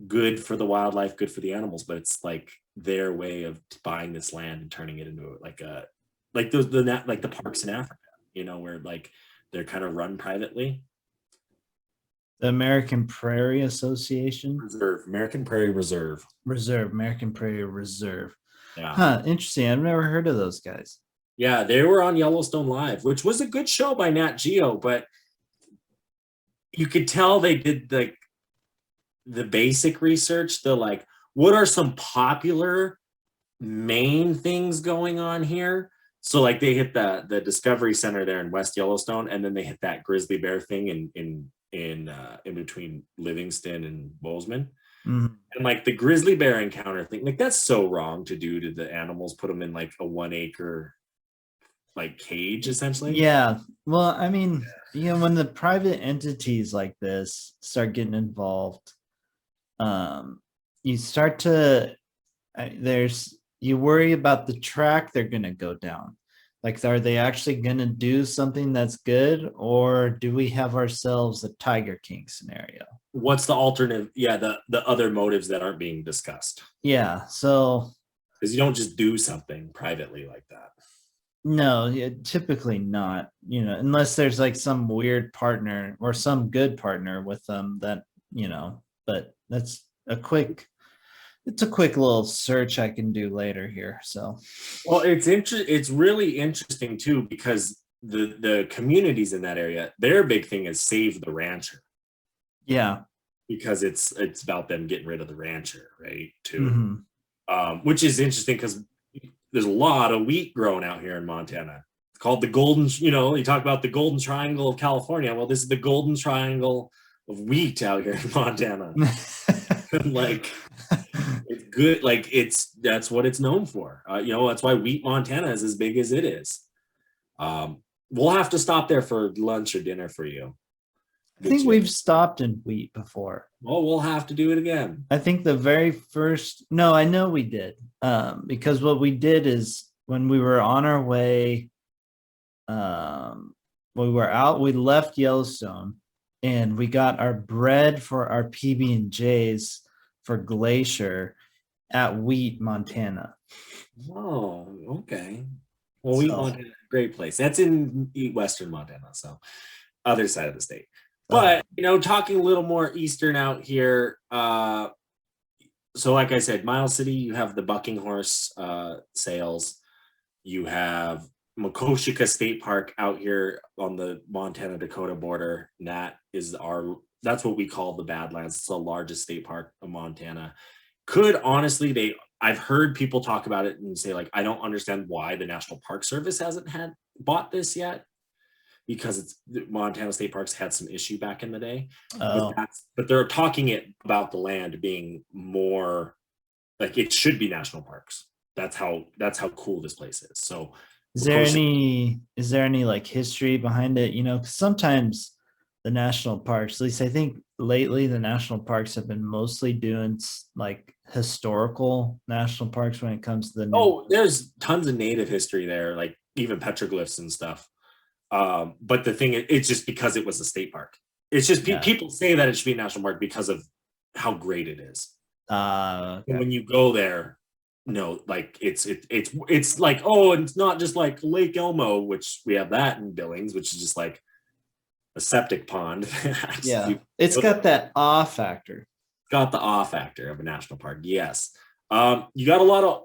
good for the wildlife, good for the animals, but it's like their way of buying this land and turning it into like the parks in Africa, where like they're kind of run privately.
The American Prairie Association.
Reserve, American Prairie Reserve.
American Prairie Reserve.
Yeah.
Huh, interesting. I've never heard of those guys.
Yeah, they were on Yellowstone Live, which was a good show by Nat Geo, but you could tell they did the basic research. The like, what are some popular main things going on here? So like they hit the Discovery Center there in West Yellowstone, and then they hit that grizzly bear thing in between Livingston and Bozeman.
Mhm.
And like the grizzly bear encounter thing, like that's so wrong to do to the animals, put them in like a 1 acre like cage essentially.
Yeah. Well, I mean, when the private entities like this start getting involved, you start to you worry about the track they're going to go down. Like, are they actually going to do something that's good, or do we have ourselves a Tiger King scenario?
What's the alternative? Yeah, the other motives that aren't being discussed.
Yeah. So,
because you don't just do something privately like that.
No, typically not, unless there's like some weird partner or some good partner with them that, but it's a quick little search I can do later here. So,
well, it's really interesting too, because the communities in that area, their big thing is save the rancher.
Yeah.
Because it's about them getting rid of the rancher, right? Too. Mm-hmm. Which is interesting because there's a lot of wheat growing out here in Montana. It's called the golden, you talk about the golden triangle of California. Well, this is the golden triangle of wheat out here in Montana. Like, it's good. Like, that's what it's known for. That's why Wheat Montana is as big as it is. We'll have to stop there for lunch or dinner for you.
I think we've stopped in wheat before.
Well, we'll have to do it again.
I think the very first, no, I know we did. Because what we did is when we were on our way, we left Yellowstone and we got our bread for our PB&Js for Glacier at Wheat, Montana.
Oh, okay. Well, Wheat, Montana, great place. That's in Western Montana, so other side of the state. But, talking a little more Eastern out here. So like I said, Miles City, you have the bucking horse sales. You have Makoshika State Park out here on the Montana-Dakota border. And that's what we call the Badlands. It's the largest state park of Montana. I've heard people talk about it and say, like, I don't understand why the National Park Service hasn't bought this yet. Because Montana State Parks had some issue back in the day.
Oh.
But they're talking about the land being more like it should be national parks. That's how cool this place is. So
is there any like history behind it? Because sometimes the national parks, at least I think lately, the national parks have been mostly doing like historical national parks when it comes to
there's tons of native history there, like even petroglyphs and stuff. But the thing is, it's just because it was a state park. It's just people say that it should be a national park because of how great it is.
Okay.
When you go there, like it's like, oh, and it's not just like Lake Elmo, which we have that in Billings, which is just like a septic pond.
Yeah, it's got that awe factor.
Got the awe factor of a national park. Yes. You got a lot of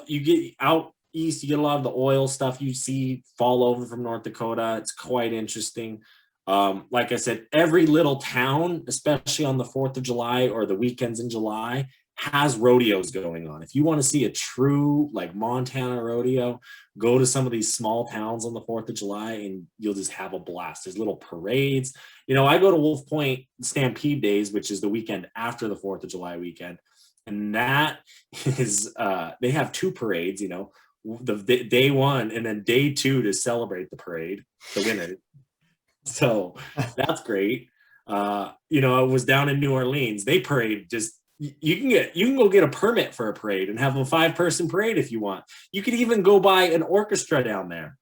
you get out east, you get a lot of the oil stuff you see fall over from North Dakota. It's quite interesting. Like I said, every little town, especially on the 4th of July or the weekends in July, has rodeos going on. If you want to see a true like Montana rodeo, go to some of these small towns on the 4th of July and you'll just have a blast. There's little parades. I go to Wolf Point Stampede Days, which is the weekend after the 4th of July weekend. And that is, they have 2 parades, the day 1 and then day 2 to celebrate the parade, the winner. So that's great. I was down in New Orleans. They parade just, you can go get a permit for a parade and have a 5-person parade if you want. You could even go buy an orchestra down there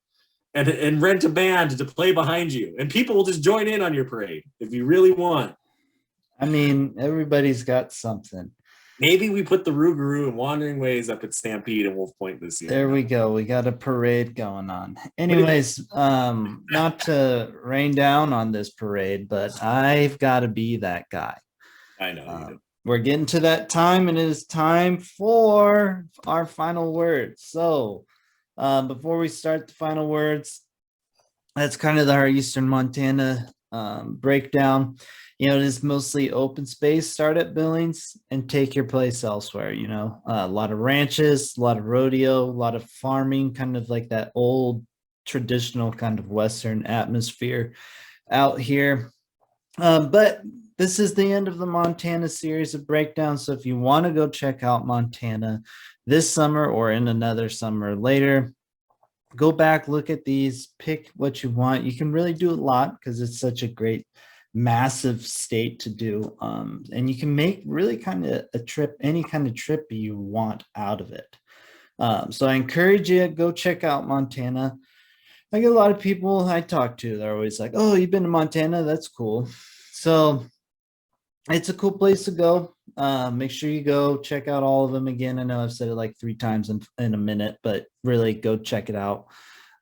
and rent a band to play behind you, and people will just join in on your parade if you really want.
I mean, everybody's got something.
Maybe we put the Rougarou and Wandering Ways up at Stampede and Wolf Point this year.
There we go. We got a parade going on. Anyways, not to rain down on this parade, but I've got to be that guy.
I know you do.
We're getting to that time, and it is time for our final words. So before we start the final words, that's kind of our Eastern Montana breakdown. You know, it is mostly open space. Start at Billings and take your place elsewhere. You know, a lot of ranches, a lot of rodeo, a lot of farming, kind of like that old traditional kind of Western atmosphere out here. But this is the end of the Montana series of breakdowns. So if you want to go check out Montana this summer or in another summer later, go back, look at these, pick what you want. You can really do a lot because it's such a great, massive state to do. And you can make really kind of a trip, any kind of trip you want out of it. So I encourage you, go check out Montana. I get a lot of people I talk to, they're always like, oh, you've been to Montana? That's cool. So it's a cool place to go. Make sure you go check out all of them again. I know I've said it like 3 times in a minute, but really go check it out.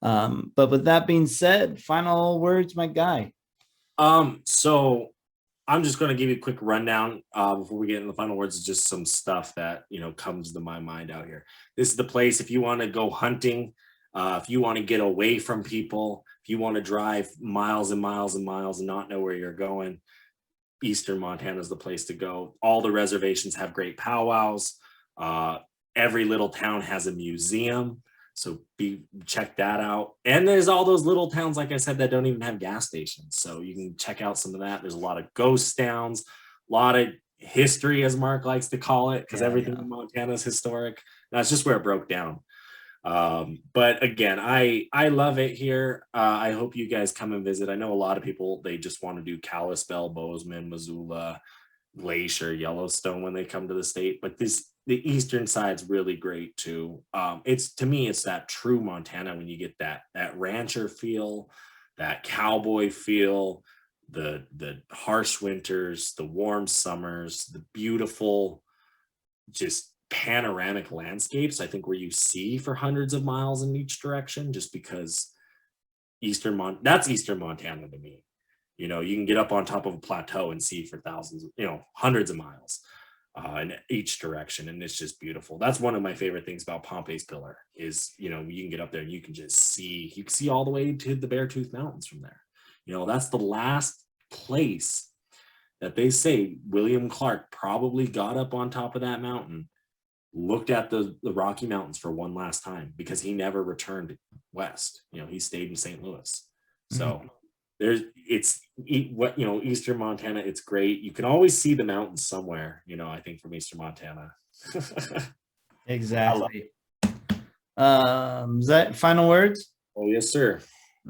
But with that being said, final words, my guy.
So I'm just going to give you a quick rundown before we get into the final words. Just some stuff that, you know, comes to my mind out here. This is the place if you want to go hunting, if you want to get away from people, if you want to drive miles and miles and miles and not know where you're going, Eastern Montana is the place to go. All the reservations have great powwows. Every little town has a museum. So check that out. And there's all those little towns, like I said, that don't even have gas stations. So you can check out some of that. There's a lot of ghost towns, a lot of history, as Mark likes to call it, because everything in Montana is historic. That's just where it broke down. But again, I love it here. I hope you guys come and visit. I know a lot of people, they just want to do Kalispell, Bozeman, Missoula, Glacier, Yellowstone when they come to the state, but the eastern side's really great too. It's, to me, it's that true Montana when you get that rancher feel, that cowboy feel, the harsh winters, the warm summers, the beautiful just panoramic landscapes, I think, where you see for hundreds of miles in each direction, just because that's Eastern Montana to me. You know, you can get up on top of a plateau and see for thousands, you know, hundreds of miles in each direction. And it's just beautiful. That's one of my favorite things about Pompeys Pillar is, you know, you can get up there and you can see all the way to the Beartooth Mountains from there. You know, that's the last place that they say William Clark probably got up on top of that mountain, looked at the Rocky Mountains for one last time, because he never returned west. You know, he stayed in St. Louis. So Eastern Montana, it's great. You can always see the mountains somewhere, you know, I think, from Eastern Montana.
Exactly. Is that final words?
Oh, yes, sir.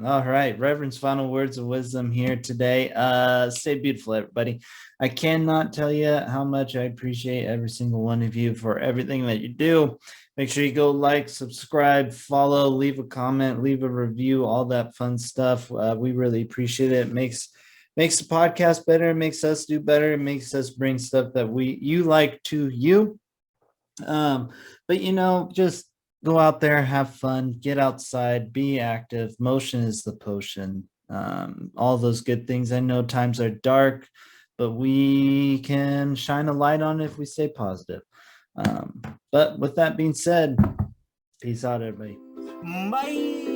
All right, Reverend's final words of wisdom here today. Stay beautiful, everybody. I cannot tell you how much I appreciate every single one of you for everything that you do. Make sure you go like, subscribe, follow, leave a comment, leave a review, all that fun stuff. We really appreciate it. It makes the podcast better. It makes us do better. It makes us bring stuff that you like to you. But, you know, just go out there, have fun, get outside, be active. Motion is the potion. All those good things. I know times are dark, but we can shine a light on it if we stay positive. But with that being said, peace out, everybody.
Bye.